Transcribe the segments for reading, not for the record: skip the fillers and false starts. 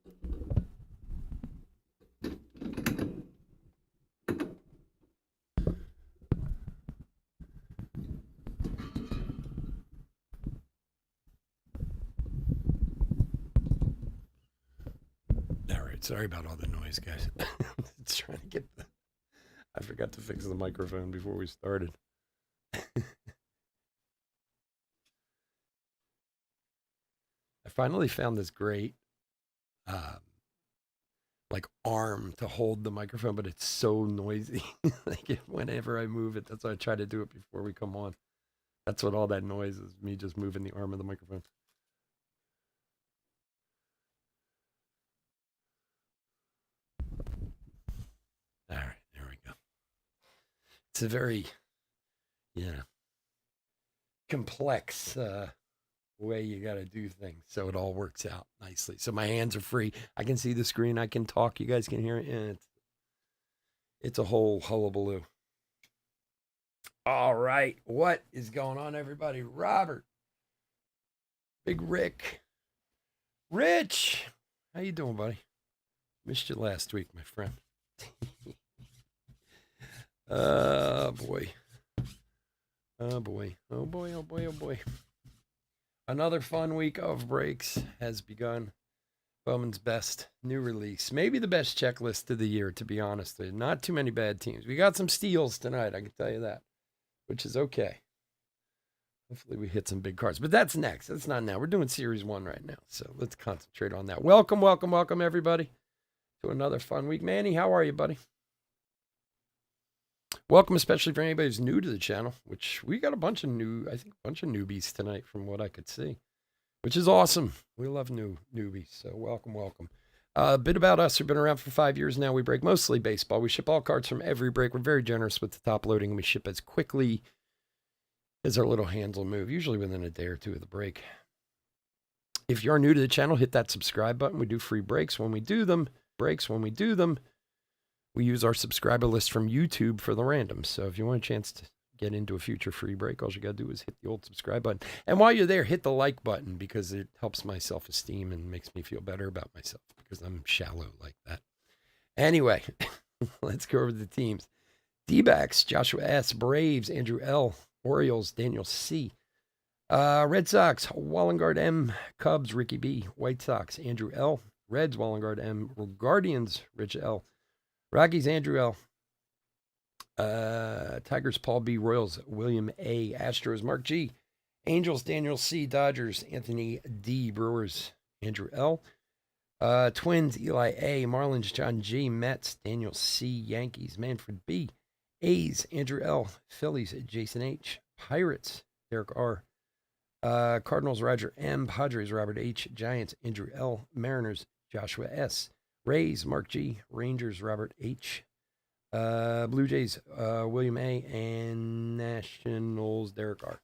All right, sorry about all the noise, guys. It's trying to get the. I forgot to fix the microphone before we started. I finally found this great, um, like arm to hold the microphone, but it's so noisy. Like whenever I move it, that's why I try to do it before we come on. That's what all that noise is. Me just moving the arm of the microphone. All right, there we go. It's a very, yeah, complex way you got to do things, so it all works out nicely. So my hands are free. I can see the screen. I can talk. You guys can hear it. And it's a whole hullabaloo. All right, what is going on, everybody? Robert, Big Rick, Rich, how you doing, buddy? Missed you last week, my friend. Boy. Oh boy. Oh boy. Oh boy. Oh boy. Another fun week of breaks has begun. Bowman's best new release. Maybe the best checklist of the year, to be honest with you. Not too many bad teams. We got some steals tonight, I can tell you that, which is okay. Hopefully we hit some big cards. But that's next. That's not now. We're doing Series 1 right now. So let's concentrate on that. Welcome, welcome, welcome, everybody, to another fun week. Manny, how are you, buddy? Welcome, especially for anybody who's new to the channel, which we got a bunch of newbies tonight from what I could see, which is awesome. We love newbies. So welcome, welcome. A bit about us. We've been around for 5 years now. We break mostly baseball. We ship all cards from every break. We're very generous with the top loading, and we ship as quickly as our little hands will move, usually within a day or two of the break. If you're new to the channel, hit that subscribe button. We do free breaks when we do them. We use our subscriber list from YouTube for the randoms. So if you want a chance to get into a future free break, all you got to do is hit the old subscribe button. And while you're there, hit the like button because it helps my self-esteem and makes me feel better about myself because I'm shallow like that. Anyway, let's go over the teams. D-backs, Joshua S., Braves, Andrew L., Orioles, Daniel C., Red Sox, Wallengard M., Cubs, Ricky B., White Sox, Andrew L., Reds, Wallengard M., Guardians, Rich L., Rockies, Andrew L., Tigers, Paul B., Royals, William A., Astros, Mark G., Angels, Daniel C., Dodgers, Anthony D., Brewers, Andrew L., Twins, Eli A., Marlins, John G., Mets, Daniel C., Yankees, Manfred B., A's, Andrew L., Phillies, Jason H., Pirates, Derek R., Cardinals, Roger M., Padres, Robert H., Giants, Andrew L., Mariners, Joshua S., Rays, Mark G., Rangers, Robert H., Blue Jays, William A., and Nationals, Derek R.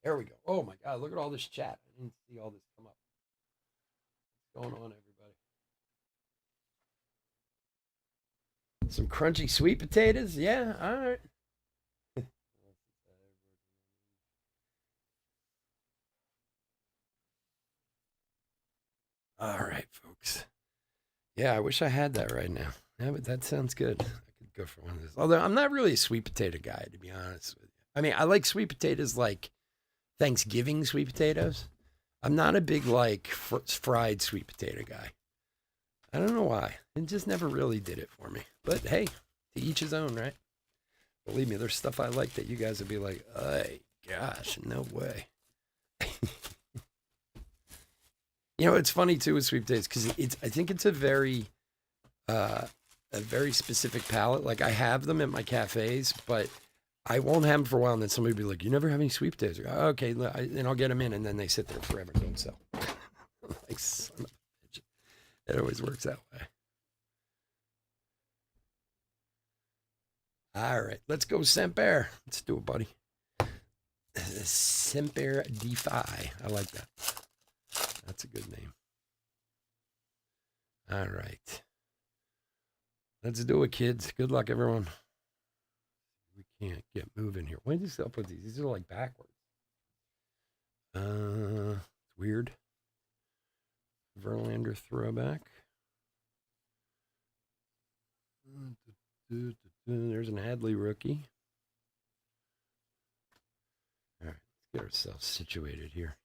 There we go. Oh my God, look at all this chat. I didn't see all this come up. What's going on, everybody? Some crunchy sweet potatoes? Yeah, all right. All right, folks. Yeah, I wish I had that right now. Yeah, but that sounds good. I could go for one of those. Although I'm not really a sweet potato guy, to be honest with you. I mean, I like sweet potatoes like Thanksgiving sweet potatoes. I'm not a big like fried sweet potato guy. I don't know why. It just never really did it for me. But hey, to each his own, right? Believe me, there's stuff I like that you guys would be like, "Hey, gosh, no way." You know, it's funny too with sweet potatoes because I think it's a very specific palate. Like I have them at my cafes, but I won't have them for a while. And then somebody will be like, "You never have any sweet potatoes?" Go, okay, and I'll get them in, and then they sit there forever and don't sell. Like son of a bitch. It always works that way. All right, let's go Semper. Let's do it, buddy. Semper Defy. I like that. That's a good name. All right. Let's do it, kids. Good luck, everyone. We can't get moving here. When did this up with these? These are like backwards. It's weird. Verlander throwback. There's an Hadley rookie. All right, let's get ourselves situated here.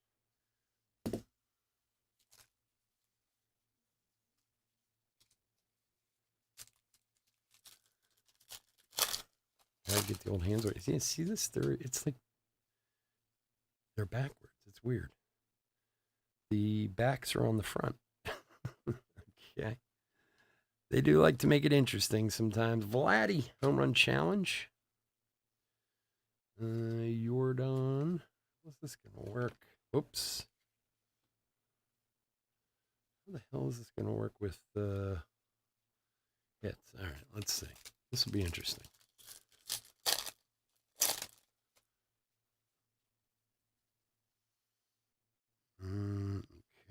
Gotta get the old hands right. See this? It's like they're backwards. It's weird. The backs are on the front. Okay. They do like to make it interesting sometimes. Vladdy, home run challenge. Jordan. How's this going to work? Oops. How the hell is this going to work with hits? All right, let's see. This will be interesting.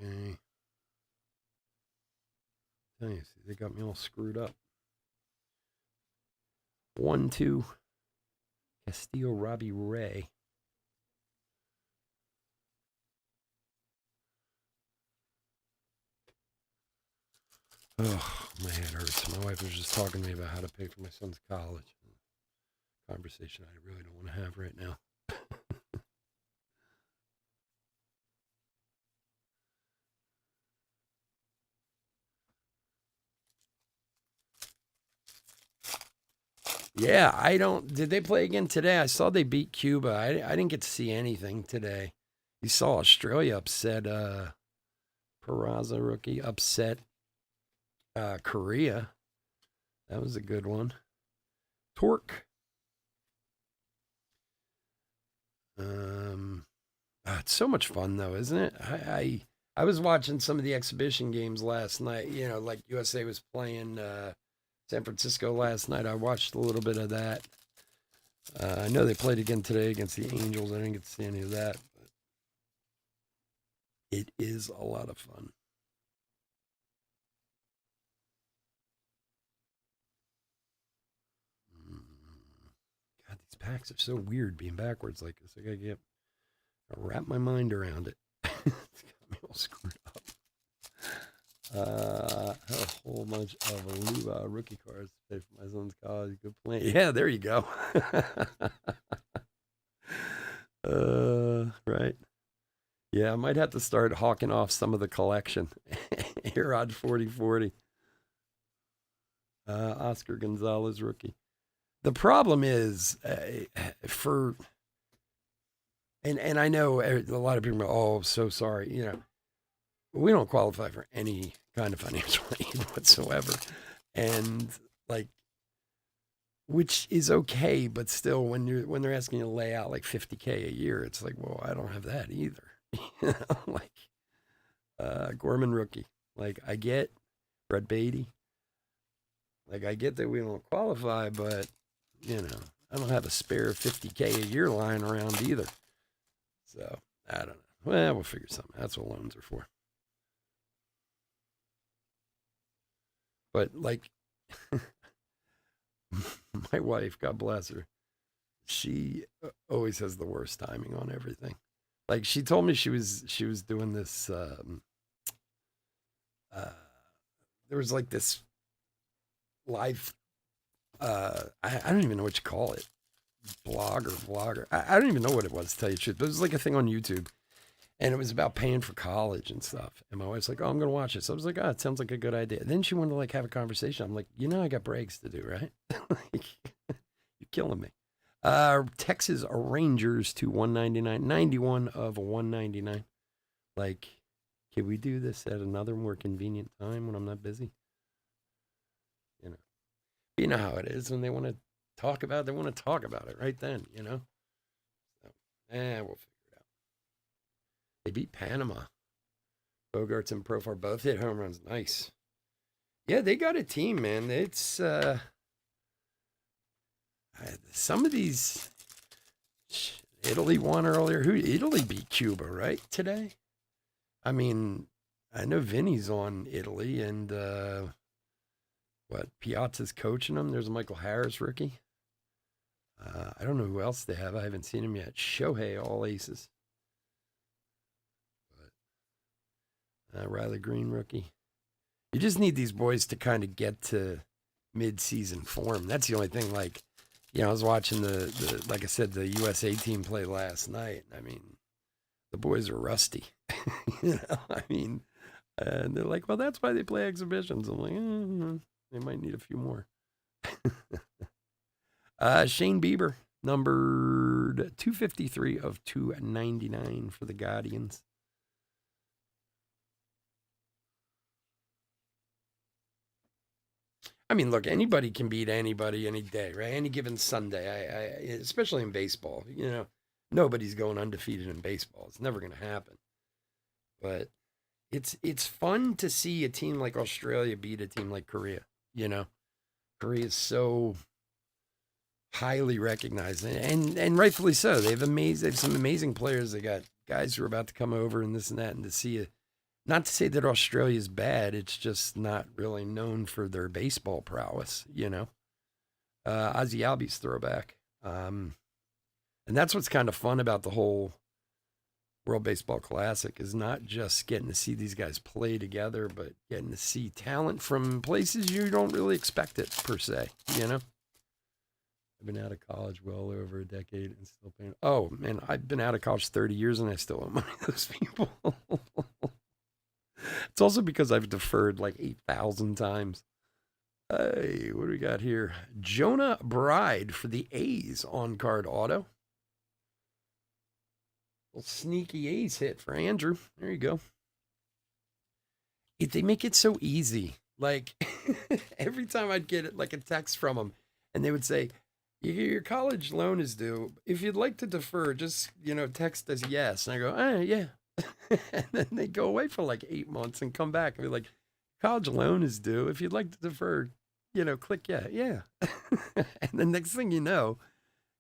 Okay. Tell you, see, they got me all screwed up. 1-2. Castillo, Robbie Ray. Oh, my head hurts. My wife was just talking to me about how to pay for my son's college. Conversation I really don't want to have right now. Yeah, I don't. Did they play again today? I saw they beat Cuba. I didn't get to see anything today. You saw Australia upset Peraza rookie upset Korea. That was a good one. Torque. It's so much fun though, isn't it? I was watching some of the exhibition games last night. You know, like USA was playing San Francisco last night. I watched a little bit of that. I know they played again today against the Angels. I didn't get to see any of that, but it is a lot of fun. God, these packs are so weird being backwards like this. I gotta wrap my mind around it. It's got me all screwed up. A whole bunch of Luba rookie cards to pay for my son's college. Good plan. Yeah, there you go. Right. Yeah, I might have to start hawking off some of the collection. Here on 4040. Oscar Gonzalez rookie. The problem is and I know a lot of people are, oh, so sorry. You know, we don't qualify for any kind of financial aid whatsoever. And like, which is okay, but still when they're asking you to lay out like $50K a year, it's like, well, I don't have that either. Like Gorman rookie. Like I get Brett Beatty. Like I get that we don't qualify, but you know, I don't have a spare $50K a year lying around either. So I don't know. Well, we'll figure something. That's what loans are for. But like my wife, God bless her, she always has the worst timing on everything. Like she told me she was doing this. There was like this live. I don't even know what you call it, blog or vlogger. I don't even know what it was to tell you the truth. But it was like a thing on YouTube, and it was about paying for college and stuff. And my wife's like, "Oh, I'm gonna watch it." So I was like, "Oh, it sounds like a good idea." And then she wanted to like have a conversation. I'm like, "You know, I got breaks to do, right?" Like, you're killing me. Texas Rangers to 199, 91 of 199. Like, can we do this at another more convenient time when I'm not busy? You know how it is when they want to talk about it, they want to talk about it right then, you know? So, we'll figure it out. They beat Panama. Bogarts and Profar both hit home runs. Nice. Yeah, they got a team, man. It's some of these. Italy won earlier. Italy beat Cuba, right? Today? I mean, I know Vinny's on Italy and Piazza's coaching them. There's a Michael Harris rookie. I don't know who else they have. I haven't seen him yet. Shohei, all aces. But Riley Green rookie. You just need these boys to kind of get to mid-season form. That's the only thing. Like, I was watching the like I said, the USA team play last night. I mean, the boys are rusty. I mean, and they're like, well, that's why they play exhibitions. I'm like, they might need a few more. Shane Bieber, numbered 253 of 299 for the Guardians. I mean, look, anybody can beat anybody any day, right? Any given Sunday, especially in baseball. Nobody's going undefeated in baseball. It's never going to happen. But it's fun to see a team like Australia beat a team like Korea. Korea is so highly recognized, and rightfully so. They have some amazing players. They got guys who are about to come over and this and that, and to see it. Not to say that Australia is bad, it's just not really known for their baseball prowess. Ozzy Albies throwback, and that's what's kind of fun about the whole World Baseball Classic is not just getting to see these guys play together, but getting to see talent from places you don't really expect it per se. I've been out of college well over a decade and still paying. Oh man, I've been out of college 30 years and I still owe money to those people. It's also because I've deferred like 8,000 times. Hey, what do we got here? Jonah Bride for the A's on card auto. Little sneaky A's hit for Andrew. There you go. They make it so easy. Like every time I'd get like a text from them and they would say, your college loan is due. If you'd like to defer, just, text us yes. And I go, yeah. And then they go away for like 8 months and come back and be like, college loan is due. If you'd like to defer, click yeah. And the next thing you know,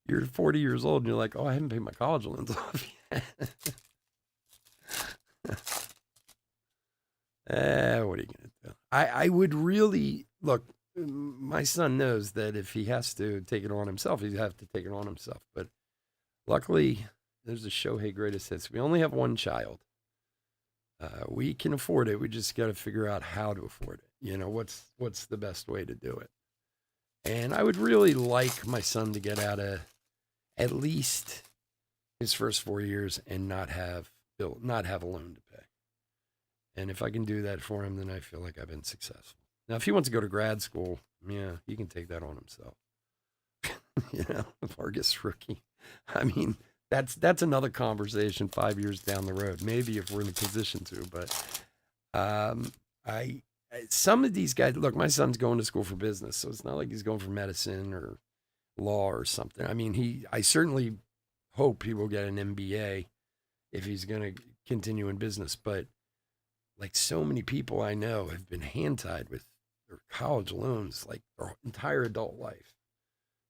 you're 40 years old and you're like, oh, I haven't paid my college loans off yet. What are you going to do? I would really, look, my son knows that if he has to take it on himself, he'd have to take it on himself. But luckily, there's a Shohei greatest hits. We only have one child. We can afford it. We just got to figure out how to afford it. What's the best way to do it? And I would really like my son to get out of at least his first 4 years and not have a loan to pay. And if I can do that for him, then I feel like I've been successful. Now, if he wants to go to grad school, yeah, he can take that on himself. Vargas rookie. I mean, that's another conversation 5 years down the road, maybe if we're in a position to. But some of these guys, look, my son's going to school for business, so it's not like he's going for medicine or law or something. I mean, I certainly hope he will get an MBA if he's going to continue in business. But like so many people I know have been hand-tied with their college loans like their entire adult life.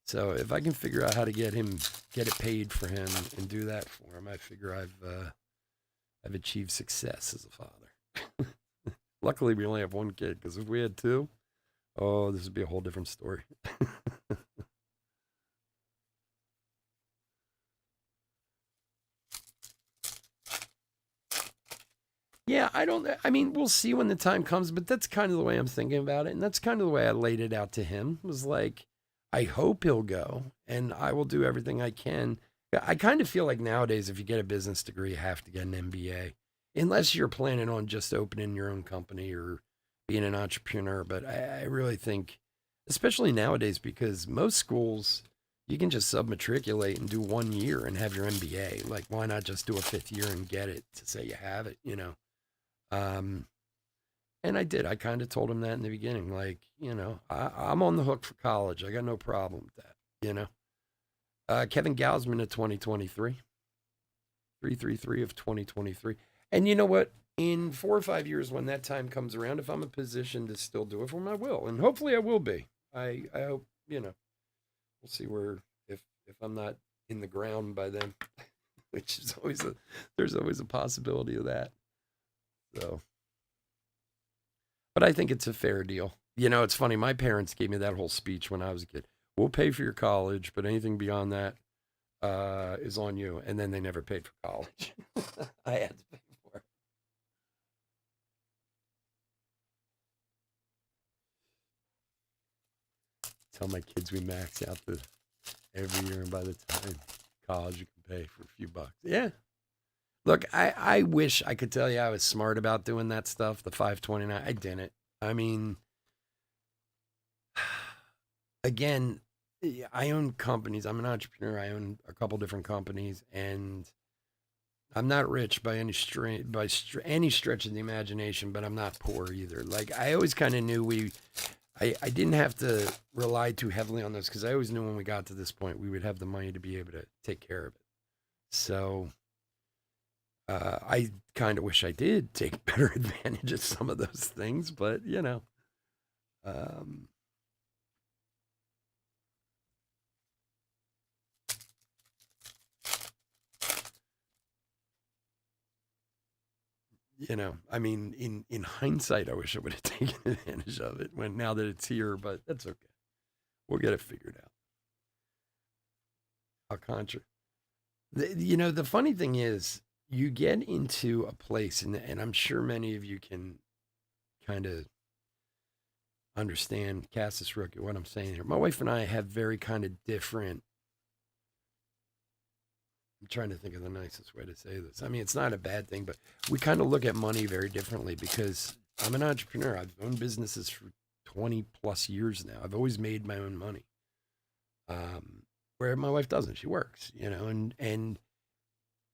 So if I can figure out how to get it paid for him and do that for him, I figure I've achieved success as a father. Luckily, we only have one kid, because if we had two, this would be a whole different story. Yeah, I mean, we'll see when the time comes, but that's kind of the way I'm thinking about it. And that's kind of the way I laid it out to him, was like, I hope he'll go and I will do everything I can. I kind of feel like nowadays, if you get a business degree, you have to get an MBA, unless you're planning on just opening your own company or being an entrepreneur. But I really think, especially nowadays, because most schools, you can just submatriculate and do 1 year and have your MBA. Like, why not just do a 5th year and get it to say you have it, And I did. I kind of told him that in the beginning. Like, I'm on the hook for college. I got no problem with that, Kevin Gausman of 2023. 333 of 2023. And you know what? In 4 or 5 years, when that time comes around, if I'm in a position to still do it for him, I will. And hopefully I will be. I hope, we'll see if I'm not in the ground by then, which is there's always a possibility of that. So, but I think it's a fair deal. It's funny. My parents gave me that whole speech when I was a kid. We'll pay for your college, but anything beyond that is on you. And then they never paid for college. I had to pay for it. tell my kids we max out the every year, and by the time college, you can pay for a few bucks. Yeah. Look, I wish I could tell you I was smart about doing that stuff, the 529. I didn't. I mean, again, I own companies. I'm an entrepreneur. I own a couple different companies, and I'm not rich by any any stretch of the imagination, but I'm not poor either. Like I always kind of knew I didn't have to rely too heavily on those because I always knew when we got to this point we would have the money to be able to take care of it. So I kind of wish I did take better advantage of some of those things, but um, I mean, in hindsight, I wish I would have taken advantage of it when now that it's here, but that's okay. We'll get it figured out. I'll contra. The funny thing is, you get into a place, and I'm sure many of you can kind of understand, Cassis Rookie, what I'm saying here. My wife and I have very kind of different. I'm trying to think of the nicest way to say this. I mean, it's not a bad thing, but we kind of look at money very differently because I'm an entrepreneur. I've owned businesses for 20 plus years now. I've always made my own money. Where my wife doesn't. She works, and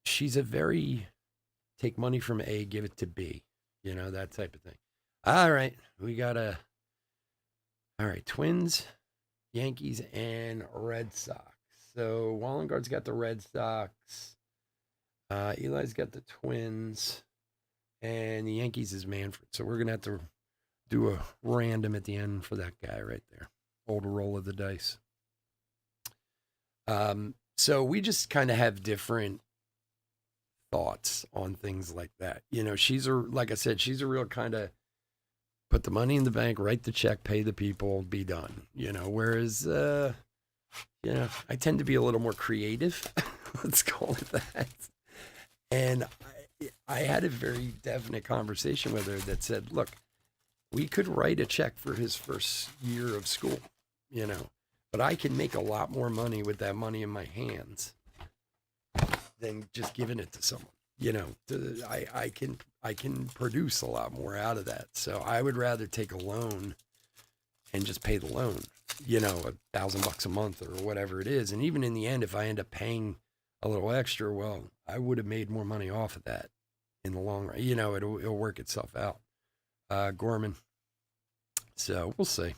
she's a very take money from A, give it to B, that type of thing. All right, all right, Twins, Yankees, and Red Sox. So Wallengard's got the Red Sox. Eli's got the Twins, and the Yankees is Manfred. So we're gonna have to do a random at the end for that guy right there. Old roll of the dice. So we just kind of have different thoughts on things like that. Like I said, she's a real kind of put the money in the bank, write the check, pay the people, be done. Whereas I tend to be a little more creative. Let's call it that. And I had a very definite conversation with her that said, look, we could write a check for his first year of school, but I can make a lot more money with that money in my hands than just giving it to someone. I can produce a lot more out of that. So I would rather take a loan and just pay the loan, $1,000 a month or whatever it is. And even in the end, if I end up paying a little extra, well, I would have made more money off of that in the long run. It'll work itself out. Gorman. So we'll see.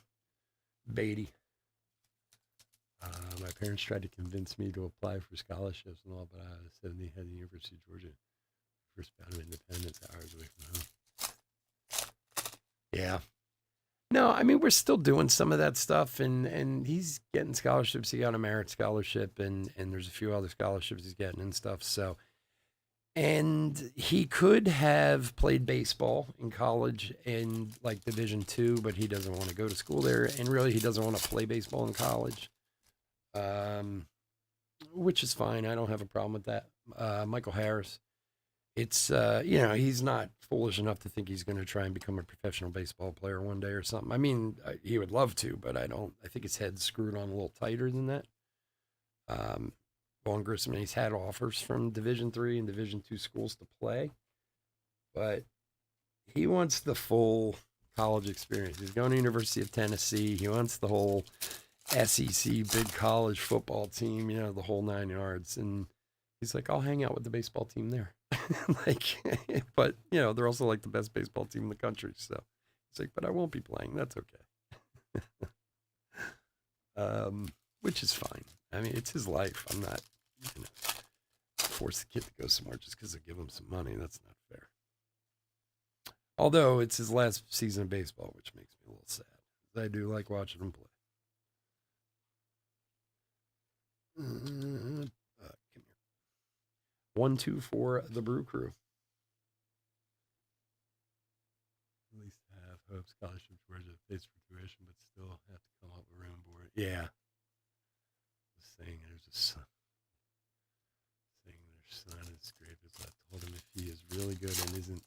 Beatty. My parents tried to convince me to apply for scholarships and all, but I was 70 head to the University of Georgia. First bout of independence, hours away from home. Yeah. No, I mean, we're still doing some of that stuff, and he's getting scholarships. He got a merit scholarship, and there's a few other scholarships he's getting and stuff. So, and he could have played baseball in college in like Division II, but he doesn't want to go to school there, and really he doesn't want to play baseball in college, which is fine. I don't have a problem with that. Michael Harris. It's he's not foolish enough to think he's going to try and become a professional baseball player one day or something. I mean, he would love to, but I think his head's screwed on a little tighter than that. Vaughn Grissom, he's had offers from Division III and Division II schools to play, but he wants the full college experience. He's going to University of Tennessee. He wants the whole SEC big college football team, the whole 9 yards. And he's like, I'll hang out with the baseball team there. But they're also like the best baseball team in the country. So it's like, but I won't be playing. That's okay. Which is fine. I mean, it's his life. I'm not, force the kid to go somewhere just because I give him some money. That's not fair. Although it's his last season of baseball, which makes me a little sad. I do like watching him play. Come here. 1-2 for the Brew Crew. At least have hope scholarship Georgia pays for tuition, but still have to come up with room board. Yeah. Saying there's a son. Saying their son is scrapers. I told him if he is really good and isn't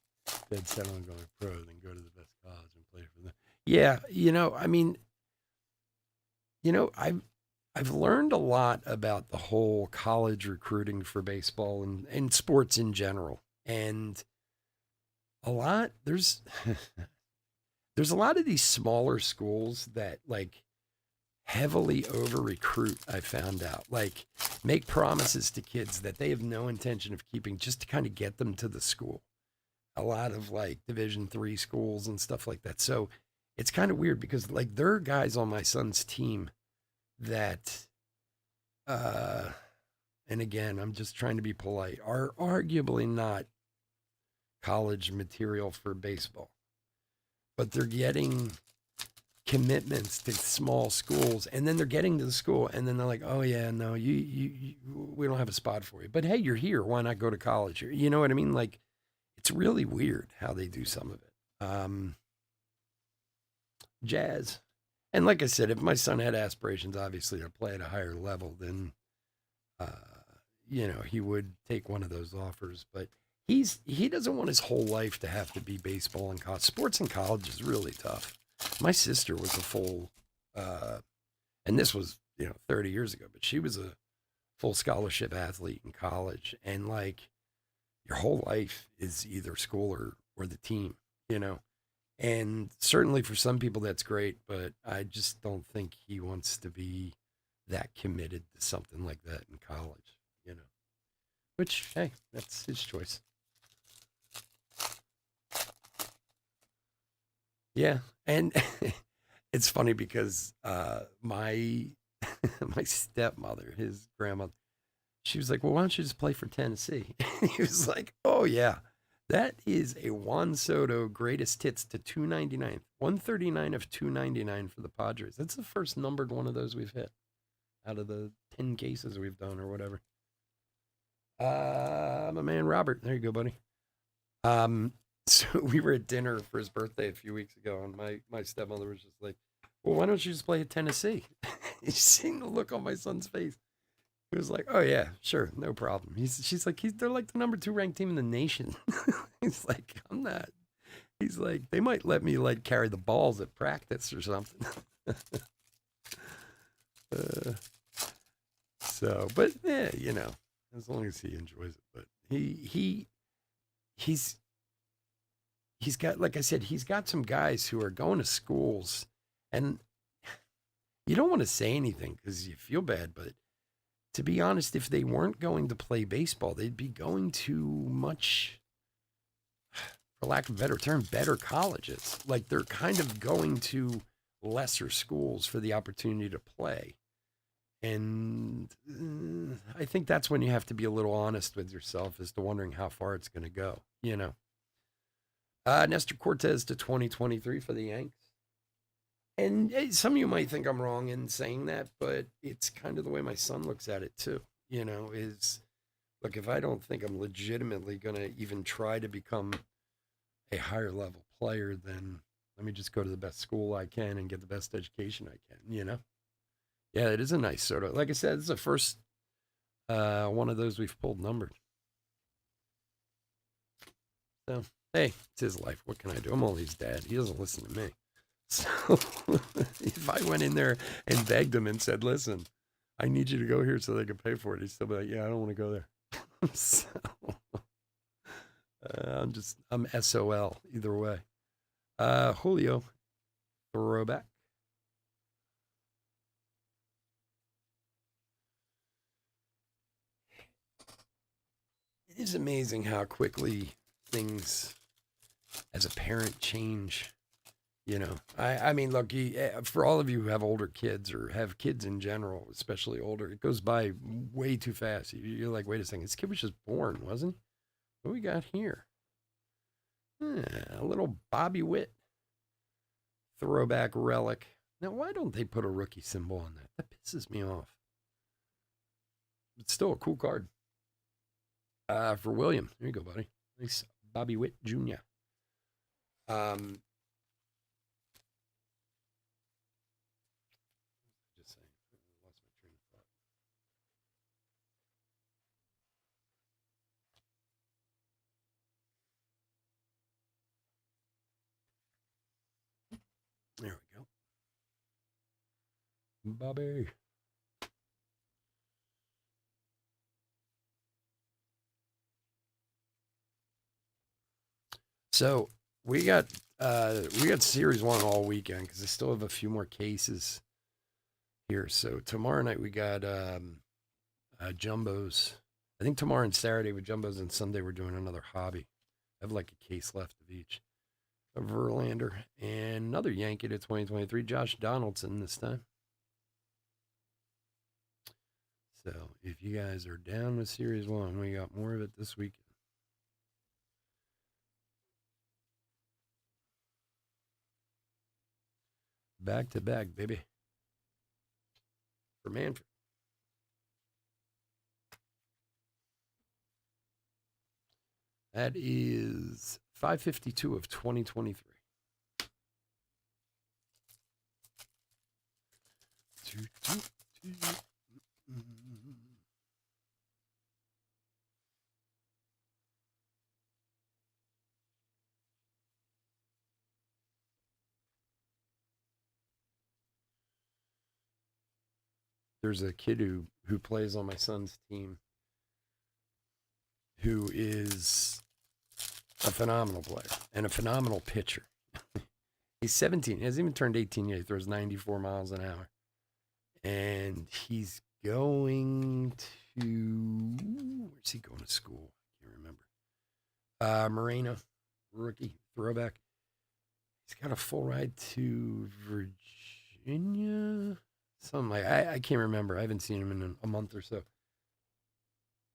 dead set on going pro, then go to the best college and play for them. Yeah, I mean, I've learned a lot about the whole college recruiting for baseball and sports in general. And a lot there's there's a lot of these smaller schools that like heavily over recruit, I found out. Like make promises to kids that they have no intention of keeping just to kind of get them to the school. A lot of like Division 3 schools and stuff like that. So it's kind of weird because like there are guys on my son's team that uh and again, I'm just trying to be polite, are arguably not college material for baseball, but they're getting commitments to small schools, and then they're getting to the school, and then they're like, "Oh yeah, no, you we don't have a spot for you." But hey, you're here. Why not go to college? You know what I mean? Like, it's really weird how they do some of it. Jazz, and like I said, if my son had aspirations, obviously to play at a higher level, then uh, he would take one of those offers. But he doesn't want his whole life to have to be baseball and college. Sports in college is really tough. My sister was a full, uh, and this was 30 years ago, but she was a full scholarship athlete in college, and like your whole life is either school or the team, you know. And certainly for some people that's great, but I just don't think he wants to be that committed to something like that in college, you know. Which hey, that's his choice. Yeah, and it's funny because my my stepmother, his grandmother, she was like, "Well, why don't you just play for Tennessee?" And he was like, "Oh yeah, that is a Juan Soto greatest hits to 299, 139 of 299 for the Padres. That's the first numbered one of those we've hit out of the 10 cases we've done or whatever." My man Robert, there you go, buddy. Um, so we were at dinner for his birthday a few weeks ago, and my stepmother was just like, "Well, why don't you just play at Tennessee?" You seen the look on my son's face. He was like, "Oh yeah, sure, no problem." She's like, they're like the number 2 ranked team in the nation. He's like, "I'm not." He's like, "They might let me like carry the balls at practice or something." uh, so, but yeah, as long as he enjoys it. But he's he's got, like I said, he's got some guys who are going to schools, and you don't want to say anything because you feel bad, but to be honest, if they weren't going to play baseball, they'd be going to much, for lack of a better term, better colleges. Like they're kind of going to lesser schools for the opportunity to play. And I think that's when you have to be a little honest with yourself as to wondering how far it's going to go, you know. Nestor Cortez to 2023 for the Yanks. And some of you might think I'm wrong in saying that, but it's kind of the way my son looks at it too. Is look, if I don't think I'm legitimately going to even try to become a higher level player, then let me just go to the best school I can and get the best education I can. Yeah, it is a nice sort of, like I said, it's the first one of those we've pulled numbered. So, hey, it's his life. What can I do? I'm only his dad. He doesn't listen to me. So if I went in there and begged him and said, "Listen, I need you to go here so they can pay for it," he'd still be like, "Yeah, I don't want to go there." So I'm SOL either way. Julio, throwback. It is amazing how quickly things as a parent change. I mean, look, for all of you who have older kids or have kids in general, especially older, it goes by way too fast. You're like, wait a second, this kid was just born, wasn't he? What we got here? A little Bobby Witt throwback relic. Now, why don't they put a rookie symbol on that? That pisses me off. It's still a cool card. For William, there you go, buddy. Nice Bobby Witt Jr. Um, just saying, I lost my train of thought. There we go. Bobby. So we got Series 1 all weekend because they still have a few more cases here. So tomorrow night we got Jumbos. I think tomorrow and Saturday with Jumbos, and Sunday we're doing another hobby. I have like a case left of each. A Verlander and another Yankee to 2023, Josh Donaldson this time. So if you guys are down with Series 1, we got more of it this weekend. Back to back, baby. For Manfred. That is 552 of 2023. There's a kid who plays on my son's team who is a phenomenal player and a phenomenal pitcher. He's 17. He hasn't even turned 18 yet. He throws 94 miles an hour. And he's going to, where's he going to school? I can't remember. Moreno, rookie, throwback. He's got a full ride to Virginia. Something like, I can't remember. I haven't seen him in a month or so.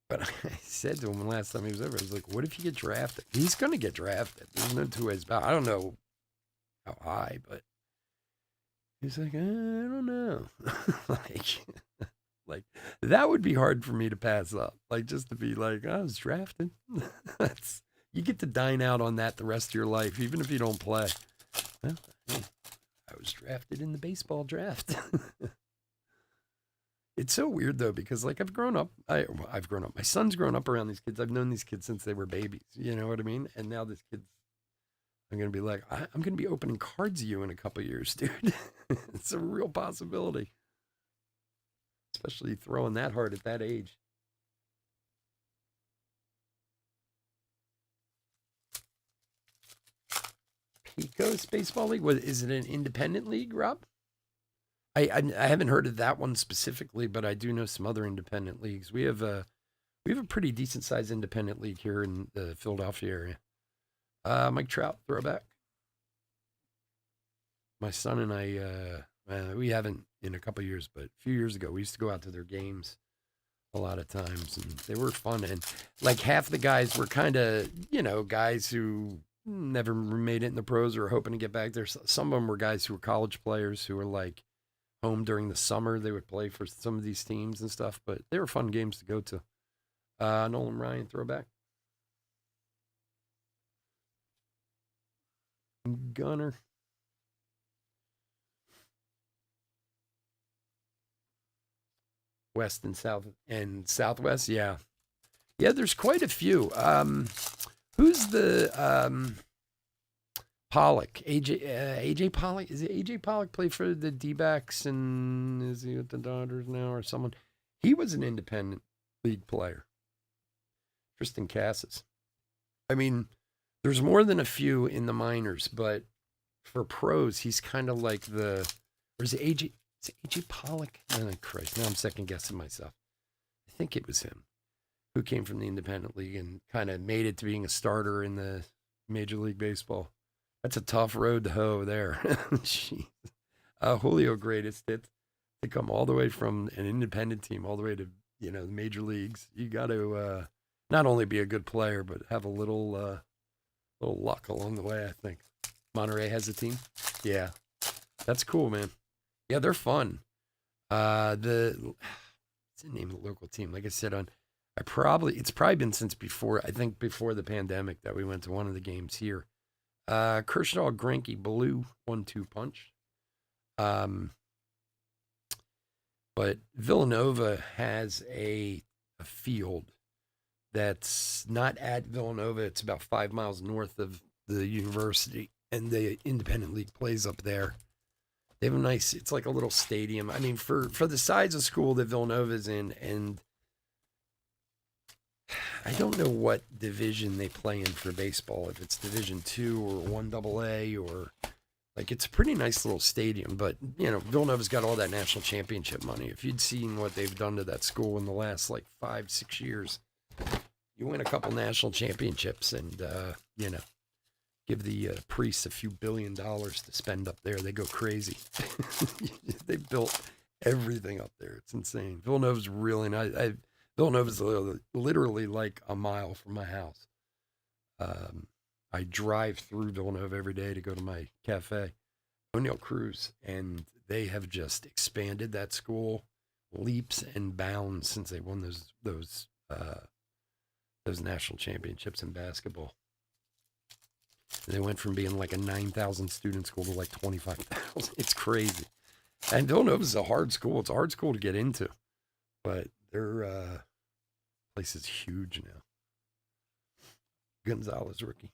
But I said to him last time he was over, I was like, what if you get drafted? He's going to get drafted. There's no two ways about it. I don't know how high, but he's like, I don't know. like that would be hard for me to pass up. Like just to be like, I was drafted. You get to dine out on that the rest of your life, even if you don't play. Well, I was drafted in the baseball draft. It's so weird though because like I've grown up. I've grown up. My son's grown up around these kids. I've known these kids since they were babies. You know what I mean? And now this kid's. I'm gonna be like, I'm gonna be opening cards of you in a couple years, dude. It's a real possibility, especially throwing that hard at that age. Pecos Baseball League. What is it? An independent league, Rob? I haven't heard of that one specifically, but I do know some other independent leagues. We have a pretty decent sized independent league here in the Philadelphia area. Mike Trout, throwback. My son and I, we haven't in a couple of years, but a few years ago, we used to go out to their games a lot of times, and they were fun. And like half the guys were kind of, guys who never made it in the pros or hoping to get back there. Some of them were guys who were college players who were like home during the summer. They would play for some of these teams and stuff, but they were fun games to go to. Nolan Ryan, throwback. Gunner. West and South and Southwest, yeah. Yeah, there's quite a few. Who's the Pollock? AJ Pollock? Is it AJ Pollock played for the D-backs and is he with the Dodgers now or someone? He was an independent league player. Tristan Cassis. I mean, there's more than a few in the minors, but for pros, he's kind of like the. Or is it AJ? Is it AJ Pollock? Oh, Christ. Now I'm second guessing myself. I think it was him who came from the independent league and kind of made it to being a starter in the Major League Baseball. That's a tough road to hoe there. Julio greatest hit to come all the way from an independent team all the way to the major leagues. You got to not only be a good player but have a little luck along the way. I think Monterey has a team. Yeah, that's cool, man. Yeah, they're fun. What's the name of the local team? Like I said, it's probably been since before the pandemic that we went to one of the games here. Kershaw, Greinke, Blue 1-2 punch. But Villanova has a field that's not at Villanova. It's about 5 miles north of the university, and the independent league plays up there. They have a nice. It's like a little stadium. I mean, for the size of school that Villanova's in, and I don't know what division they play in for baseball. If it's Division Two or 1AA, or like, it's a pretty nice little stadium. But Villanova's got all that national championship money. If you'd seen what they've done to that school in the last like 5-6 years, you win a couple national championships, and give the priests a few $billions to spend up there. They go crazy. They built everything up there. It's insane. Villanova's really nice. Villanova's literally like a mile from my house. I drive through Villanova every day to go to my cafe, O'Neill Cruz, and they have just expanded that school leaps and bounds since they won those national championships in basketball. They went from being like a 9,000 student school to like 25,000. It's crazy. And Villanova's a hard school. It's a hard school to get into, but their place is huge now. Gonzalez rookie.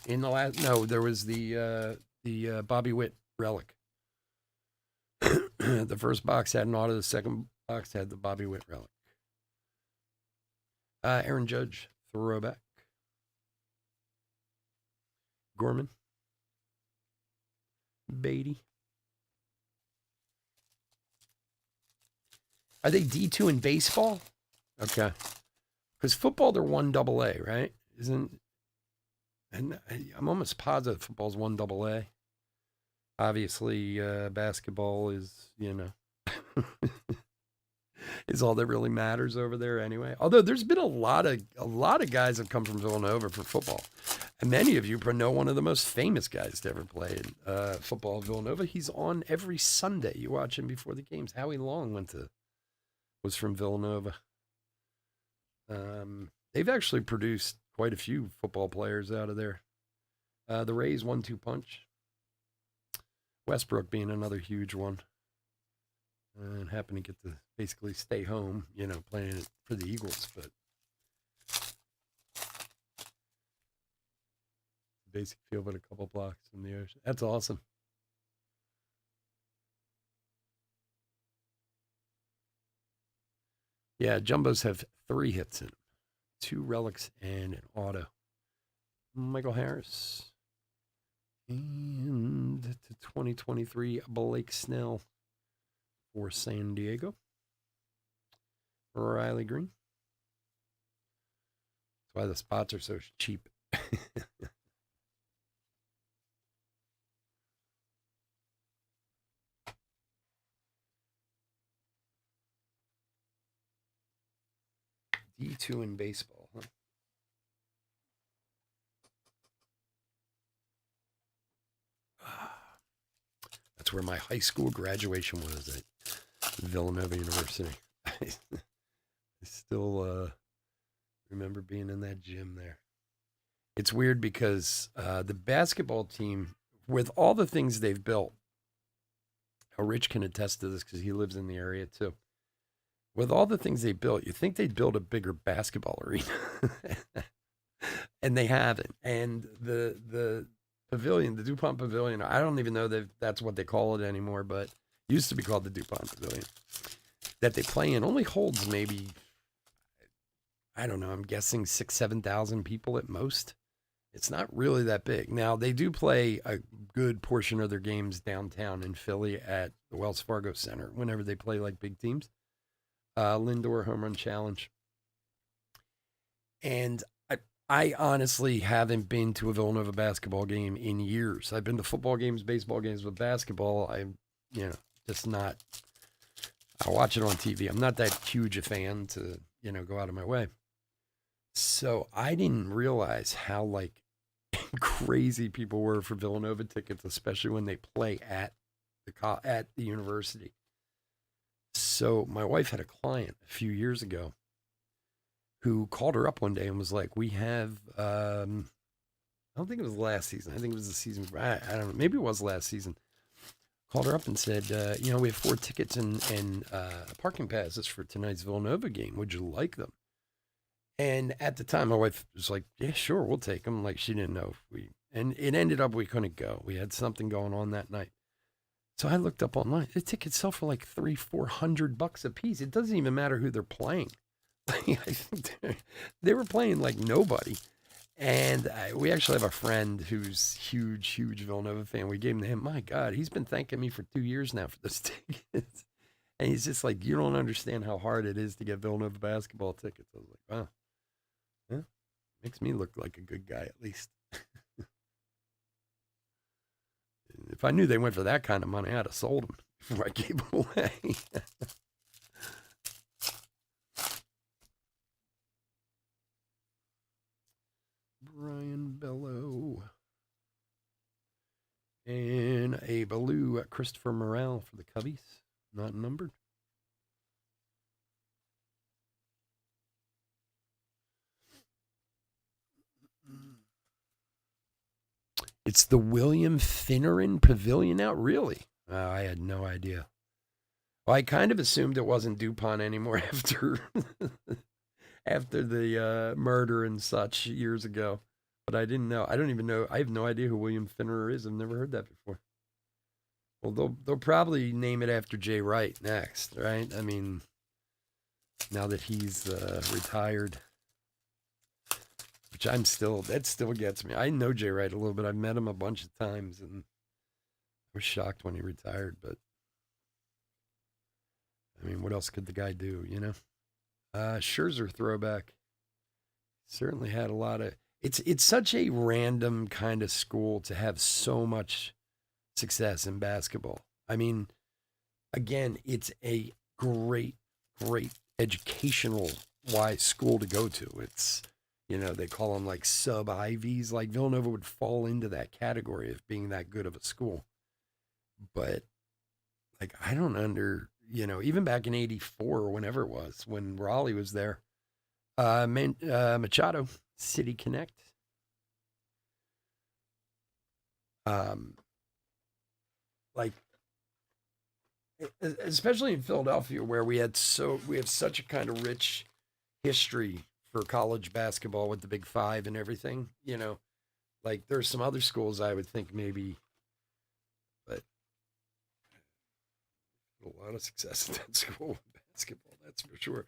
In the last, no, there was the Bobby Witt relic. The first box had an auto. The second box had the Bobby Witt relic. Aaron Judge, throwback. Gorman. Beatty. Are they D2 in baseball? Okay. Because football, they're 1AA, right? And I'm almost positive football's 1AA. Obviously, basketball is, is all that really matters over there anyway. Although there's been a lot of guys have come from Villanova for football, and many of you know one of the most famous guys to ever play football at Villanova. He's on every Sunday. You watch him before the games. Howie Long was from Villanova. They've actually produced quite a few football players out of there. The Rays 1-2 punch. Westbrook being another huge one. And happened to get to basically stay home, playing it for the Eagles. But basic field, but a couple blocks from the ocean. That's awesome. Yeah, Jumbos have 3 hits in them. 2 relics and an auto. Michael Harris. And to 2023, Blake Snell for San Diego. Riley Green. That's why the spots are so cheap. D2 in baseball, huh? That's where my high school graduation was, at Villanova University. I still remember being in that gym there. It's weird because the basketball team, with all the things they've built, Rich can attest to this because he lives in the area too. With all the things they built, you think they'd build a bigger basketball arena. And they haven't. And the pavilion, the DuPont Pavilion, I don't even know that that's what they call it anymore, but it used to be called the DuPont Pavilion, that they play in, only holds maybe, I don't know, I'm guessing 6,000-7,000 people at most. It's not really that big. Now, they do play a good portion of their games downtown in Philly at the Wells Fargo Center whenever they play like big teams. Lindor Home Run Challenge. And I honestly haven't been to a Villanova basketball game in years. I've been to football games, baseball games, but basketball, I'm, just not. I'll watch it on TV. I'm not that huge a fan to, go out of my way. So I didn't realize how crazy people were for Villanova tickets, especially when they play at the university. So my wife had a client a few years ago who called her up one day and was like, we have, I don't think it was last season. I think it was the season. I don't know. Maybe it was last season. Called her up and said, we have 4 tickets and parking passes for tonight's Villanova game. Would you like them? And at the time, my wife was like, "Yeah, sure, we'll take them." Like she didn't know if we, and it ended up we couldn't go. We had something going on that night. So I looked up online. The tickets sell for like 300-400 bucks a piece. It doesn't even matter who they're playing. I think they were playing like nobody. And we actually have a friend who's huge Villanova fan. We gave him to him. My God, he's been thanking me for 2 years now for this tickets. And he's just like, you don't understand how hard it is to get Villanova basketball tickets. I was like, wow, yeah, makes me look like a good guy at least. If I knew they went for that kind of money, I'd have sold them before I gave them away. Brian Bello. And a blue Christopher Morale for the Cubbies. Not numbered. It's the William Finneran Pavilion out, really? I had no idea. Well, I kind of assumed it wasn't DuPont anymore after the murder and such years ago, but I didn't know. I don't even know. I have no idea who William Finneran is. I've never heard that before. Well, they'll probably name it after Jay Wright next, right? I mean, now that he's retired, which that still gets me. I know Jay Wright a little bit. I've met him a bunch of times, and I was shocked when he retired. But I mean, what else could the guy do? You know, Scherzer throwback. Certainly had a lot of. It's such a random kind of school to have so much success in basketball. I mean, again, it's a great educational wise school to go to. It's, they call them like sub Ivies. Like Villanova would fall into that category of being that good of a school. But like, I don't even back in 84 or whenever it was, when Raleigh was there, Machado, City Connect. Like, especially in Philadelphia, where we have such a kind of rich history for college basketball with the Big Five and everything. Like there's some other schools I would think maybe, but a lot of success in that school in basketball, that's for sure.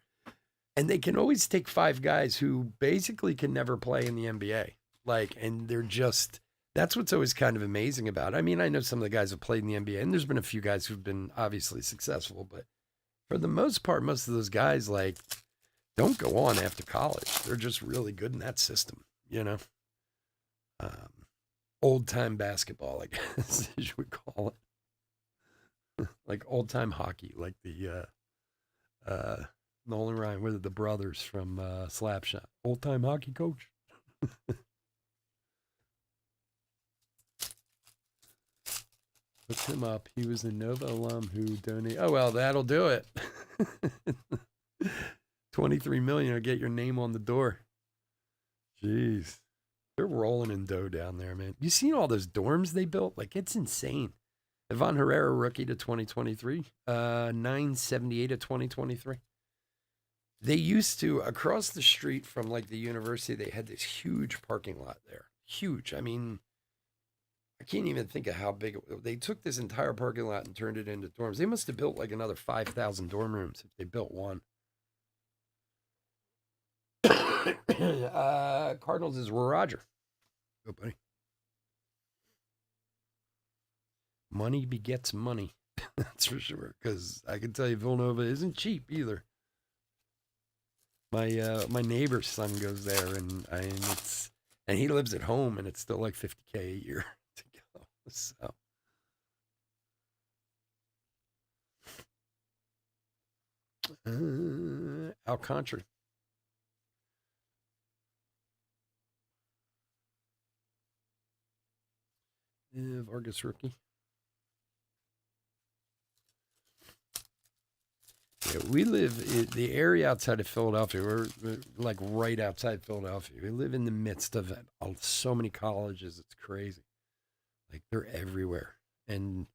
And they can always take five guys who basically can never play in the NBA. Like, and they're just, that's what's always kind of amazing about it. I mean, I know some of the guys have played in the NBA, and there's been a few guys who've been obviously successful, but for the most part, most of those guys, like, don't go on after college. They're just really good in that system, Old time basketball, I guess, as you would call it. Like old time hockey, like the Nolan Ryan, with the brothers from Slapshot. Old time hockey coach. Look him up. He was a Nova alum who donated. Oh, well, that'll do it. 23 million will get your name on the door. Jeez. They're rolling in dough down there, man. You seen all those dorms they built? Like, it's insane. Ivan Herrera, rookie to 2023. 978 to 2023. They used to, across the street from like the university, they had this huge parking lot there. Huge. I mean, I can't even think of how big it was. They took this entire parking lot and turned it into dorms. They must have built like another 5,000 dorm rooms if they built one. Cardinals is Roger. Go, buddy. Money begets money. That's for sure. Because I can tell you, Villanova isn't cheap either. My neighbor's son goes there, and he lives at home, and it's still like $50K a year to go. So. Alcantara. Vargas rookie. Yeah, we live in the area outside of Philadelphia. We're like right outside Philadelphia. We live in the midst of so many colleges. It's crazy. Like they're everywhere. And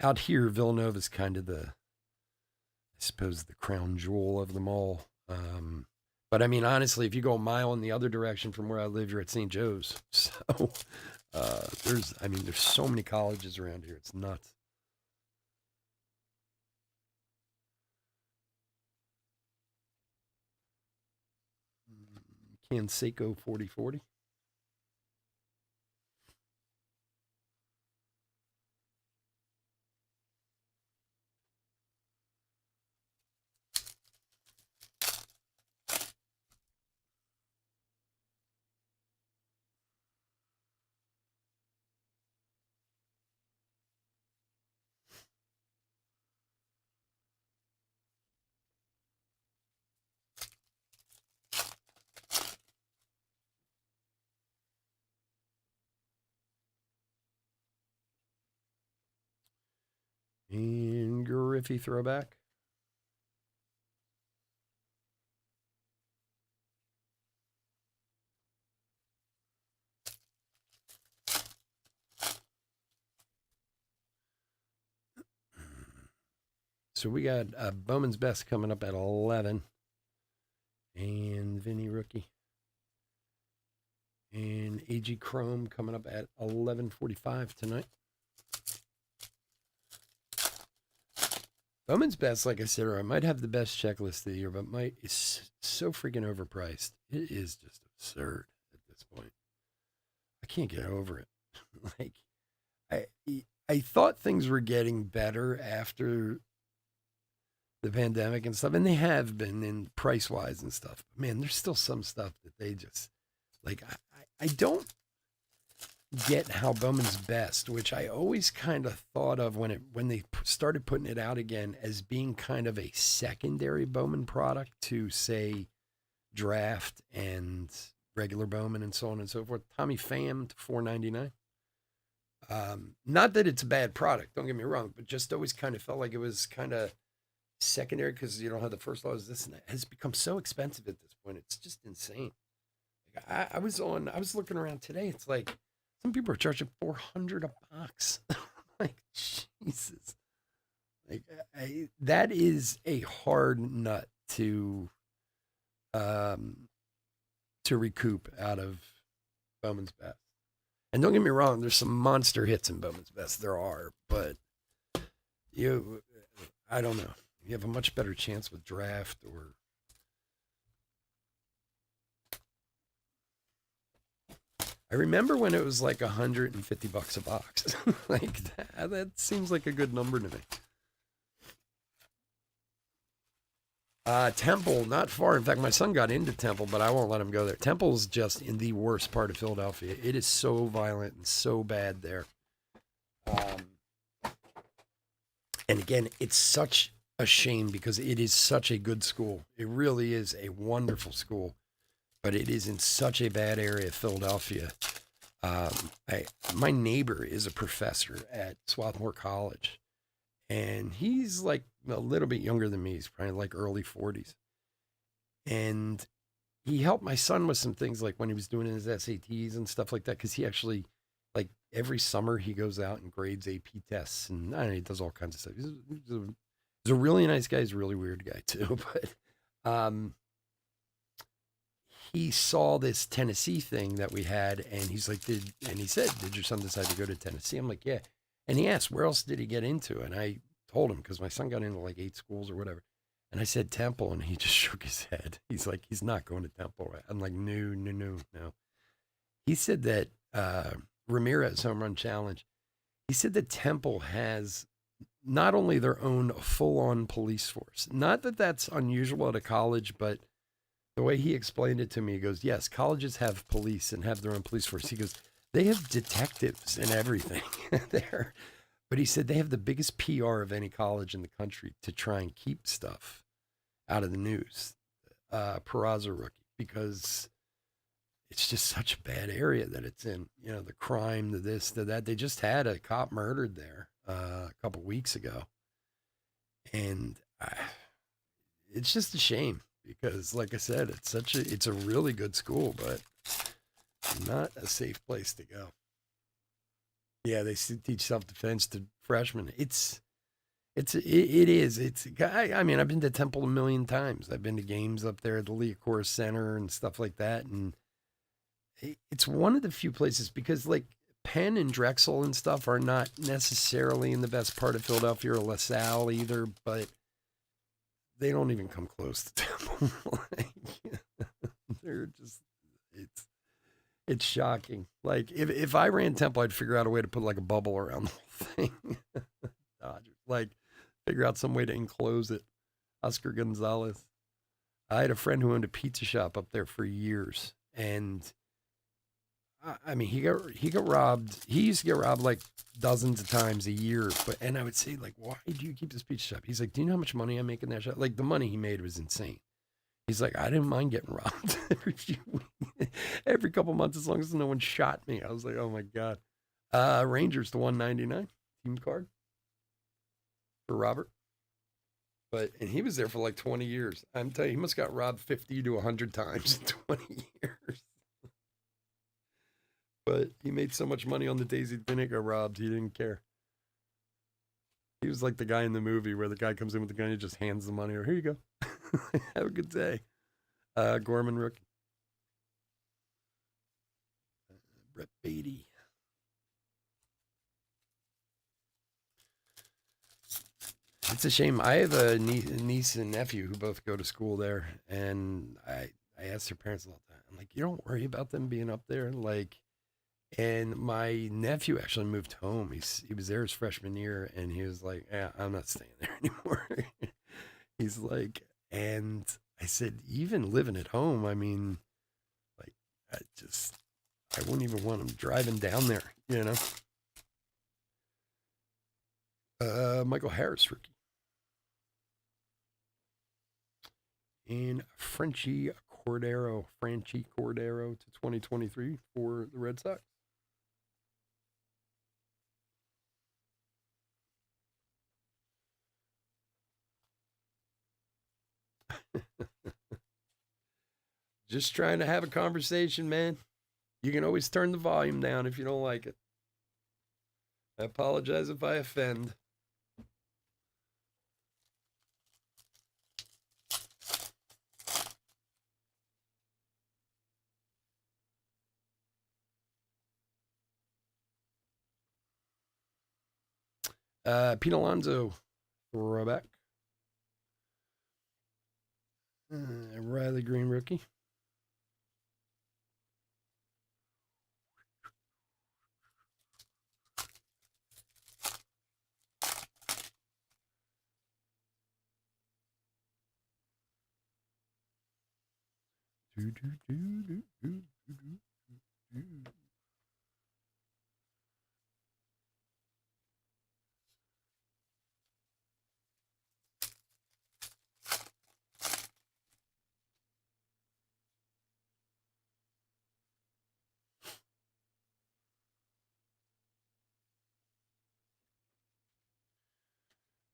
out here, Villanova's kind of I suppose, the crown jewel of them all. But I mean, honestly, if you go a mile in the other direction from where I live, you're at St. Joe's. So there's so many colleges around here. It's nuts. Canseco 4040. And Griffey throwback. So we got Bowman's Best coming up at 11. And Vinny Rookie. And AG Chrome coming up at 11:45 tonight. Bowman's Best, like I said, I might have the best checklist of the year, but is so freaking overpriced. It is just absurd at this point. I can't get over it. Like, I thought things were getting better after the pandemic and stuff, and they have been in price wise and stuff. But man, there's still some stuff that they just like. I don't get how Bowman's Best, which I always kind of thought of when they started putting it out again as being kind of a secondary Bowman product to say Draft and regular Bowman and so on and so forth. Tommy Pham to $4.99. Not that it's a bad product, don't get me wrong, but just always kind of felt like it was kind of secondary because you don't have the first laws. This and that has become so expensive at this point. It's just insane. Like I was looking around today. It's like some people are charging $400 a box. Like Jesus, like that is a hard nut to recoup out of Bowman's Best. And don't get me wrong, there's some monster hits in Bowman's Best. There are, but I don't know. You have a much better chance with Draft or. I remember when it was like $150 a box. Like that seems like a good number to me. Temple, not far. In fact, my son got into Temple, but I won't let him go there. Temple's just in the worst part of Philadelphia. It is so violent and so bad there. And again, it's such a shame because it is such a good school. It really is a wonderful school, but it is in such a bad area of Philadelphia. My neighbor is a professor at Swarthmore College, and he's like a little bit younger than me. He's probably like early 40s. And he helped my son with some things like when he was doing his SATs and stuff like that. Cause he actually, like every summer, he goes out and grades AP tests and I don't know, he does all kinds of stuff. He's a really nice guy. He's a really weird guy too. But he saw this Tennessee thing that we had and he's like, and he said, did your son decide to go to Tennessee? I'm like, yeah. And he asked, where else did he get into? And I told him because my son got into like 8 schools or whatever. And I said Temple, and he just shook his head. He's like, he's not going to Temple. Right? I'm like, no. He said that Ramirez Home Run Challenge, he said that Temple has not only their own full-on police force. Not that that's unusual at a college, but the way he explained it to me, he goes, yes, colleges have police and have their own police force. He goes, they have detectives and everything there. But he said they have the biggest PR of any college in the country to try and keep stuff out of the news. Peraza rookie, because it's just such a bad area that it's in. You know, the crime, the this, the that. They just had a cop murdered there a couple weeks ago. And it's just a shame because, like I said, it's a really good school, but not a safe place to go. Yeah, they teach self-defense to freshmen. It's It is. I mean, I've been to Temple a million times. I've been to games up there at the Liacouras Center and stuff like that, and it's one of the few places because like Penn and Drexel and stuff are not necessarily in the best part of Philadelphia or LaSalle either, but they don't even come close to Temple. Like, they're just it's it's shocking. Like if I ran Temple, I'd figure out a way to put like a bubble around the whole thing. Dodgers. Like figure out some way to enclose it. Oscar Gonzalez. I had a friend who owned a pizza shop up there for years, and I mean, he got robbed. He used to get robbed like dozens of times a year. And I would say like, why do you keep this pizza shop? He's like, do you know how much money I make in that shop? Like the money he made was insane. He's like, I didn't mind getting robbed every couple months as long as no one shot me. I was like, oh my god. Rangers to 199 team card for Robert. And he was there for like 20 years. I'm telling you, he must have got robbed 50 to 100 times in 20 years. But he made so much money on the days he didn't get robbed, he didn't care. He was like the guy in the movie where the guy comes in with the gun and just hands the money, or here you go. Have a good day. Gorman rookie. Brett Beatty. It's a shame. I have a niece and nephew who both go to school there, and I asked their parents all the time. I'm like, you don't worry about them being up there, like. And my nephew actually moved home. He was there his freshman year, and he was like, "Yeah, I'm not staying there anymore." He's like, and I said, even living at home, I mean, like, I wouldn't even want him driving down there, you know. Michael Harris rookie. And Franchi Cordero to 2023 for the Red Sox. Just trying to have a conversation, man. You can always turn the volume down if you don't like it. I apologize if I offend. Pete Alonso, throwback. Riley Green, rookie.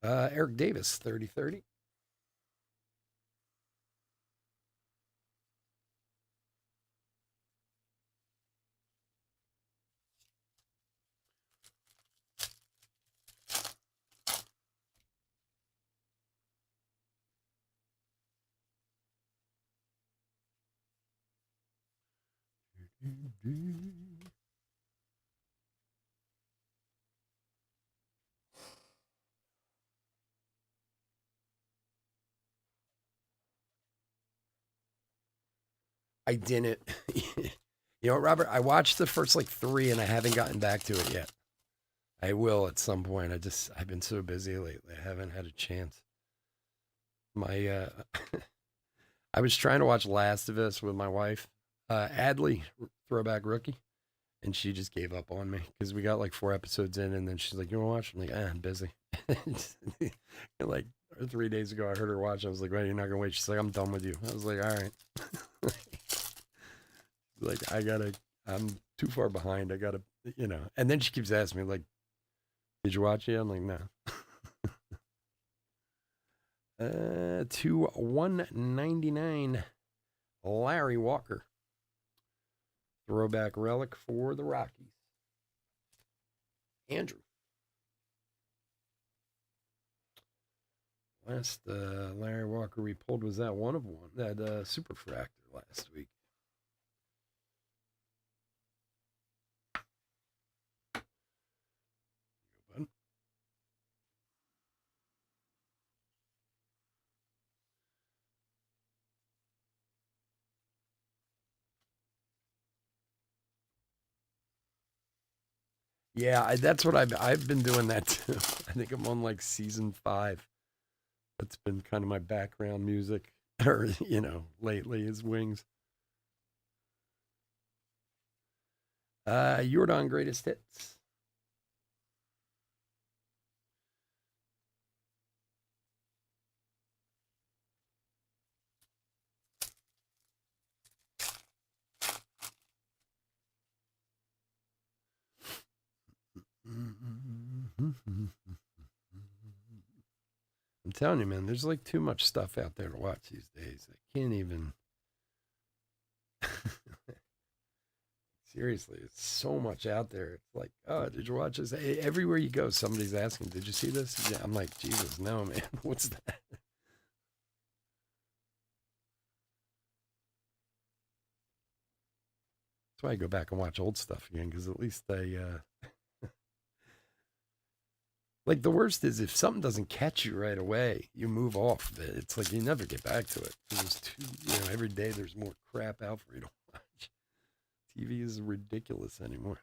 Eric Davis, 30-30. I didn't. You know, Robert, I watched the first like three and I haven't gotten back to it yet. I will at some point. I've been so busy lately. I haven't had a chance. My I was trying to watch Last of Us with my wife, Adley, throwback rookie, and she just gave up on me because we got like 4 episodes in, and then she's like, "You want to watch?" I'm like, "I'm busy." And like 3 days ago, I heard her watch. I was like, "Well, you're not gonna wait." She's like, "I'm done with you." I was like, "All right." Like I'm too far behind. I gotta, you know. And then she keeps asking me like, "Did you watch it?" I'm like, "No." To 199, Larry Walker, throwback relic for the Rockies. Andrew. Last Larry Walker we pulled was that one of one, that Superfractor last week. Yeah, that's what I've been doing that too. I think I'm on like season 5. That's been kind of my background music, or lately is Wings. Jordan greatest hits. I'm telling you, man, there's like too much stuff out there to watch these days. I can't even. Seriously, it's so much out there. It's like, oh, did you watch this? Everywhere you go, somebody's asking, did you see this? Yeah, I'm like, Jesus, no, man. What's that? That's why I go back and watch old stuff again, because at least like the worst is if something doesn't catch you right away, you move off of it. It's like you never get back to it. There's every day there's more crap out for you to watch. TV is ridiculous anymore.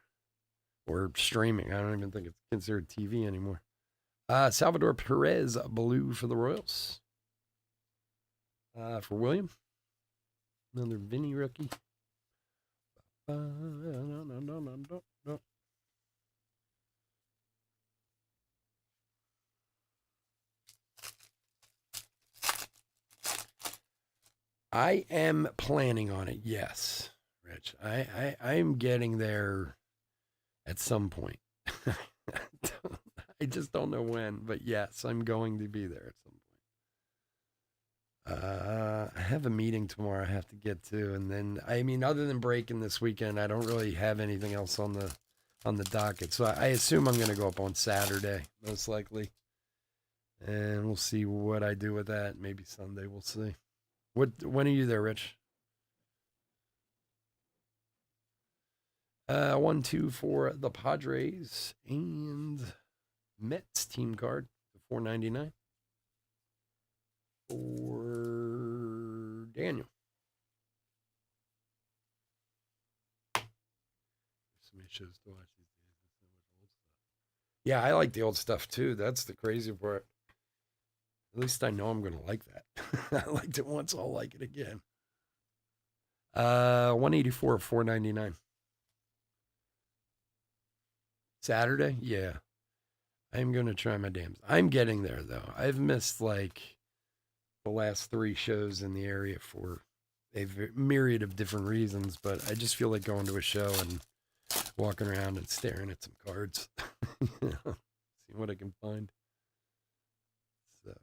Or streaming. I don't even think it's considered TV anymore. Salvador Perez, blue for the Royals. For William, another Vinny rookie. No. I am planning on it. Yes, Rich. I'm getting there at some point. I just don't know when, but yes, I'm going to be there at some point. I have a meeting tomorrow I have to get to, and then other than breaking this weekend, I don't really have anything else on the docket. So I assume I'm going to go up on Saturday, most likely, and we'll see what I do with that. Maybe Sunday, we'll see. When are you there, Rich? 1-2 for the Padres and Mets team card, 4.99 for Daniel. So many shows to watch these days. So much old stuff. Yeah, I like the old stuff too. That's the crazy part. At least I know I'm going to like that. I liked it once, I'll like it again. 184, 4.99. Saturday, yeah. I'm going to try my damns. I'm getting there though. I've missed like the last 3 shows in the area for a myriad of different reasons, but I just feel like going to a show and walking around and staring at some cards, seeing what I can find. So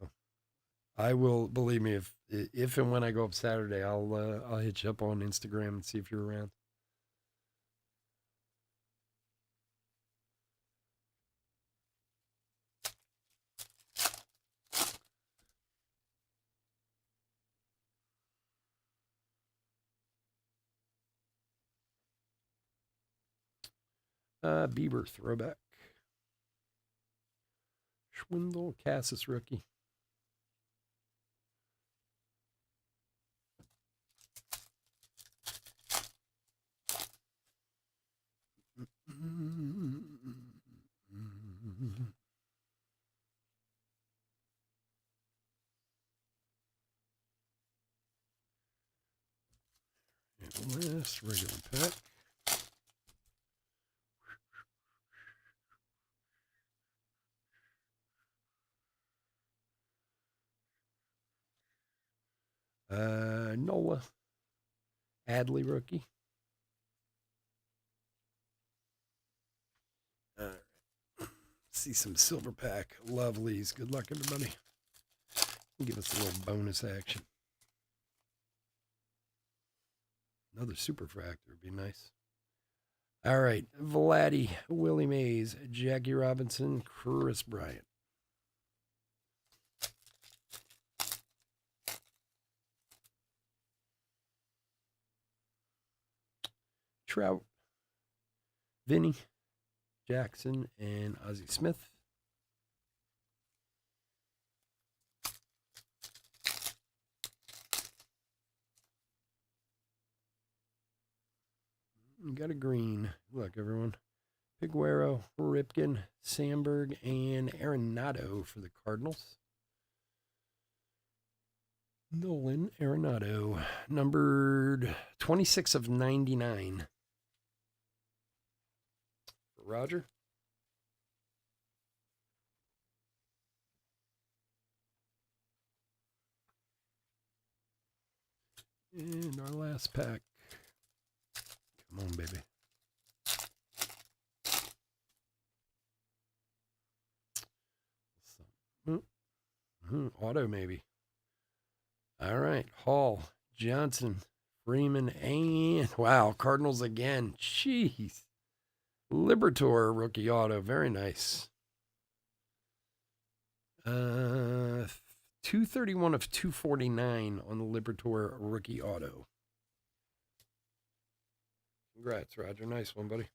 I will, believe me, if and when I go up Saturday, I'll hit you up on Instagram and see if you're around. Bieber throwback. Schwindel, Cassis rookie. This regular pack. Nola Adley rookie. See some silver pack lovelies. Good luck, everybody. Give us a little bonus action. Another Superfractor would be nice. All right, Vladdy, Willie Mays, Jackie Robinson, Chris Bryant. Trout, Vinny, Jackson, and Ozzie Smith. You got a green. Look, everyone. Figueroa, Ripken, Sandberg, and Arenado for the Cardinals. Nolan Arenado, numbered 26 of 99. For Roger. And our last pack. Come on, baby. Auto, maybe. All right. Hall, Johnson, Freeman, and wow, Cardinals again. Jeez. Liberatore rookie auto. Very nice. 231 of 249 on the Liberatore rookie auto. Congrats, Roger. Nice one, buddy.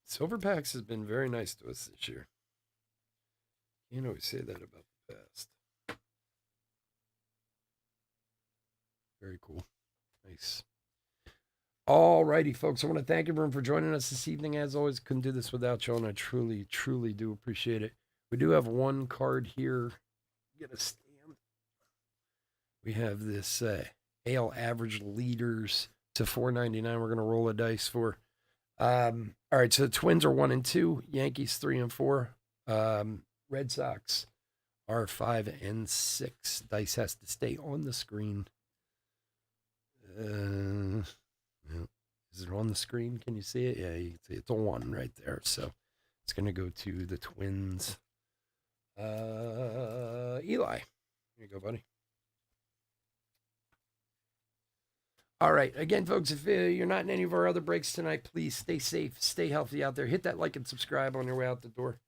Silverpacks has been very nice to us this year. Can't always say that about the past. Very cool. Nice. All righty, folks. I want to thank everyone for joining us this evening. As always, couldn't do this without you, and I truly, truly do appreciate it. We do have one card here. Get a stand. We have this AL average leaders to 499. We're going to roll a dice for. All right, so the Twins are 1 and 2. Yankees 3 and 4. Red Sox are 5 and 6. Dice has to stay on the screen. Is it on the screen? Can you see it? Yeah, you can see it's a 1 right there. So it's going to go to the Twins. Eli. Here you go, buddy. All right. Again, folks, if you're not in any of our other breaks tonight, please stay safe, stay healthy out there. Hit that like and subscribe on your way out the door.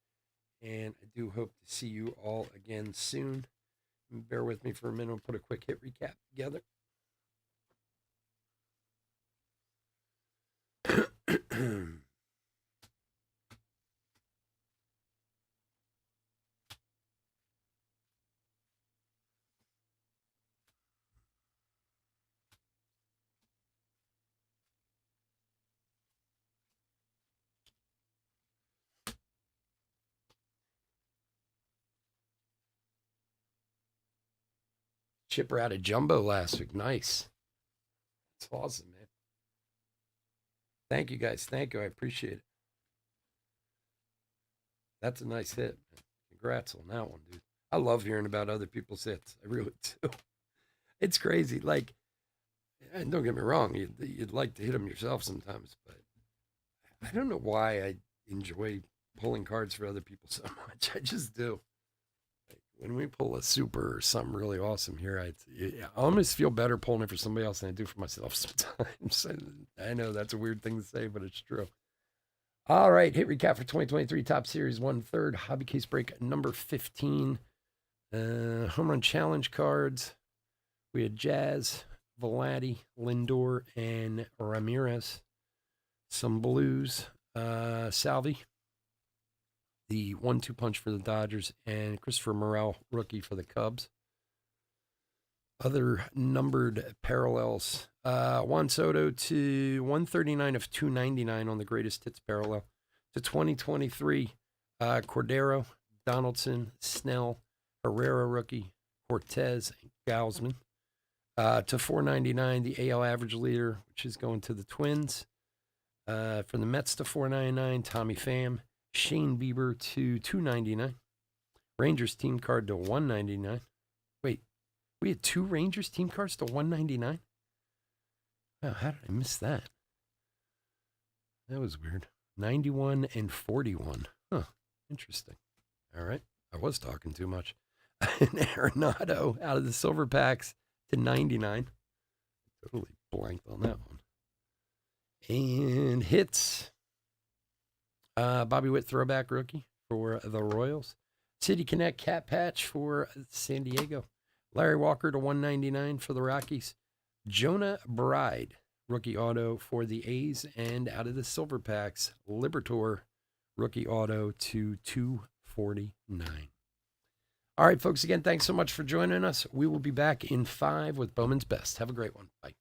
And I do hope to see you all again soon. Bear with me for a minute. I'll put a quick hit recap together. Chipper out of jumbo last week. Nice. That's awesome, man. Thank you, guys. Thank you. I appreciate it. That's a nice hit, man. Congrats on that one, dude. I love hearing about other people's hits. I really do. It's crazy. Like, and don't get me wrong, you'd like to hit them yourself sometimes, but I don't know why I enjoy pulling cards for other people so much. I just do. Like, when we pull a super or something really awesome here, I almost feel better pulling it for somebody else than I do for myself sometimes. I know that's a weird thing to say, but it's true. All right, hit recap for 2023 Top Series 1/3 hobby case break number 15. Home run challenge cards. We had Jazz, Vladi, Lindor, and Ramirez. Some blues. Salvi, the 1-2 punch for the Dodgers, and Christopher Morel, rookie for the Cubs. Other numbered parallels. Juan Soto to 139 of 299 on the greatest hits parallel. To 2023, Cordero, Donaldson, Snell, Herrera rookie, Cortez, and Gausman. To 499, the AL average leader, which is going to the Twins. From the Mets to 499, Tommy Pham. Shane Bieber to 299. Rangers team card to 199. Wait, we had 2 Rangers team cards to 199? Wow, how did I miss that? That was weird. 91 and 41. Huh, interesting. All right, I was talking too much. And Arenado out of the silver packs to 99. Totally blanked on that one. And hits. Bobby Witt throwback rookie for the Royals. City Connect cat patch for San Diego. Larry Walker to 199 for the Rockies. Jonah Bride rookie auto for the A's. And out of the silver packs, Libertor rookie auto to 249. All right, folks, again, thanks so much for joining us. We will be back in 5 with Bowman's Best. Have a great one. Bye.